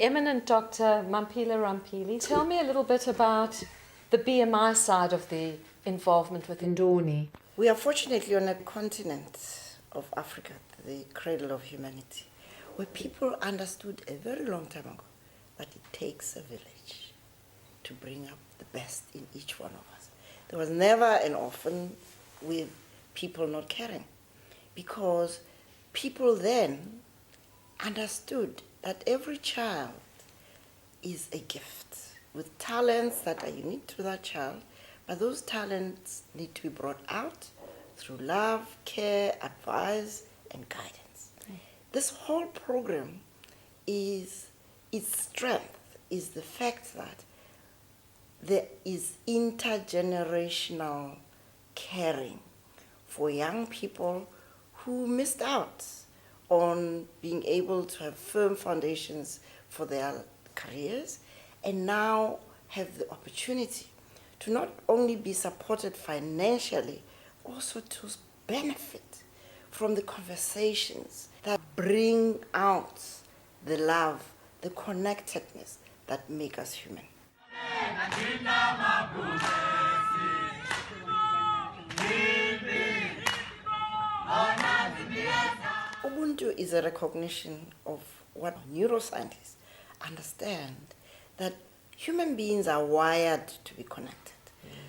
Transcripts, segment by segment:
the eminent Dr. Mampila Rampili. Tell me a little bit about the BMI side of the involvement with Indoni. We are fortunately on a continent of Africa, the cradle of humanity, where people understood a very long time ago that it takes a village to bring up the best in each one of us. There was never an orphan with people not caring, because people then understood that every child is a gift with talents that are unique to that child, but those talents need to be brought out through love, care, advice, and guidance. This whole program its strength is the fact that there is intergenerational caring for young people who missed out on being able to have firm foundations for their careers, and now have the opportunity to not only be supported financially, also to benefit from the conversations that bring out the love, the connectedness that make us human. Ubuntu is a recognition of what neuroscientists understand, that human beings are wired to be connected.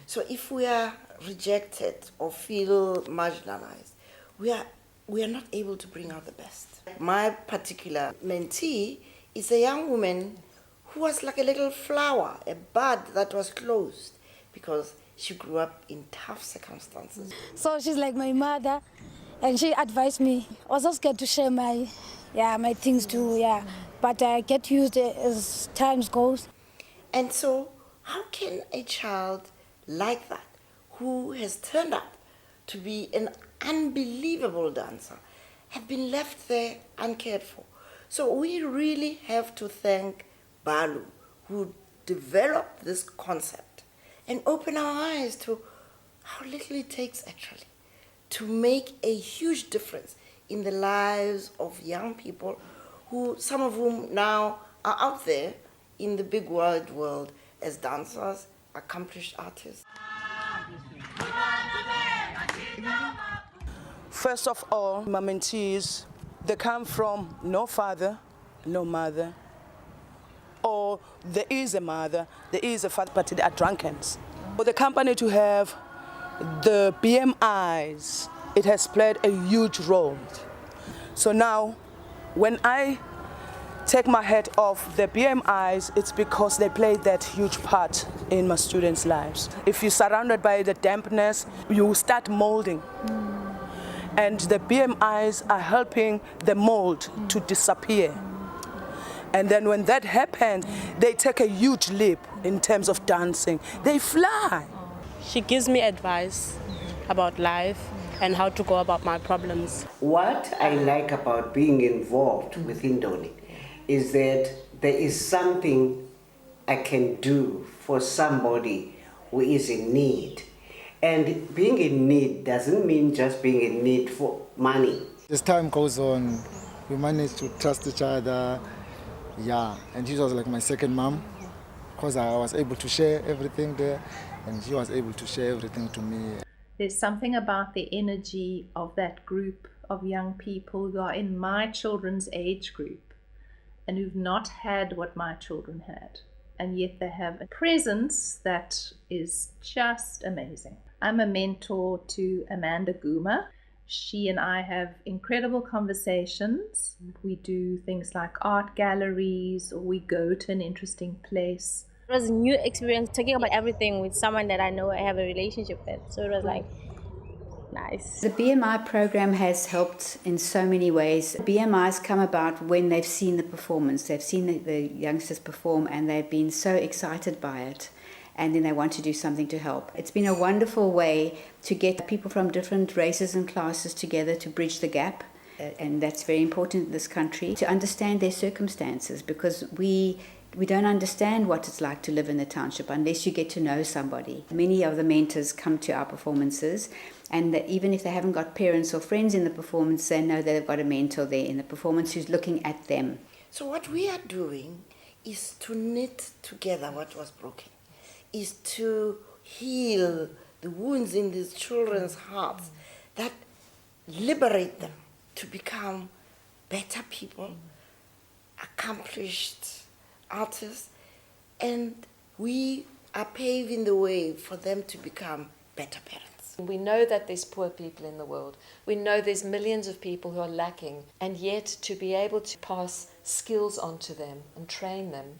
So if we are rejected or feel marginalized, we are not able to bring out the best. My particular mentee is a young woman who was like a little flower, a bud that was closed, because she grew up in tough circumstances. So she's like my mother, and she advised me. I was also scared to share my things too, but I get used as times goes. And so how can a child like that, who has turned out to be an unbelievable dancer, have been left there uncared for? So we really have to thank Balu, who developed this concept, and open our eyes to how little it takes actually to make a huge difference in the lives of young people, who, some of whom now are out there in the big wide world as dancers, accomplished artists. First of all, my mentees, they come from no father, no mother, or there is a mother, there is a father, but they are drunkens. For the company to have the BMIs, it has played a huge role. So now, when I take my hat off the BMIs, it's because they play that huge part in my students' lives. If you're surrounded by the dampness, you start molding. And the BMIs are helping the mold to disappear. And then when that happens, they take a huge leap in terms of dancing. They fly. She gives me advice about life and how to go about my problems. What I like about being involved with Indoni is that there is something I can do for somebody who is in need. And being in need doesn't mean just being in need for money. As time goes on, we manage to trust each other, and she was like my second mom, because I was able to share everything there, and she was able to share everything to me. There's something about the energy of that group of young people who are in my children's age group and who've not had what my children had, and yet they have a presence that is just amazing. I'm a mentor to Amanda Guma. She and I have incredible conversations. We do things like art galleries, or we go to an interesting place. It was a new experience talking about everything with someone that I know I have a relationship with. So it was like nice. The BMI program has helped in so many ways. BMIs come about when they've seen the performance. They've seen the youngsters perform and they've been so excited by it. And then they want to do something to help. It's been a wonderful way to get people from different races and classes together to bridge the gap. And that's very important in this country, to understand their circumstances, because we don't understand what it's like to live in the township unless you get to know somebody. Many of the mentors come to our performances, and that even if they haven't got parents or friends in the performance, they know they've got a mentor there in the performance who's looking at them. So what we are doing is to knit together what was broken, is to heal the wounds in these children's hearts that liberate them to become better people, accomplished artists, and we are paving the way for them to become better parents. We know that there's poor people in the world. We know there's millions of people who are lacking, and yet to be able to pass skills on to them and train them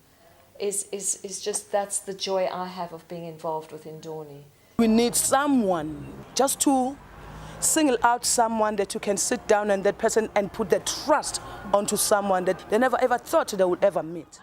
is just, that's the joy I have of being involved with Indoni. We need someone just to single out someone that you can sit down and that person and put the trust onto someone that they never ever thought they would ever meet.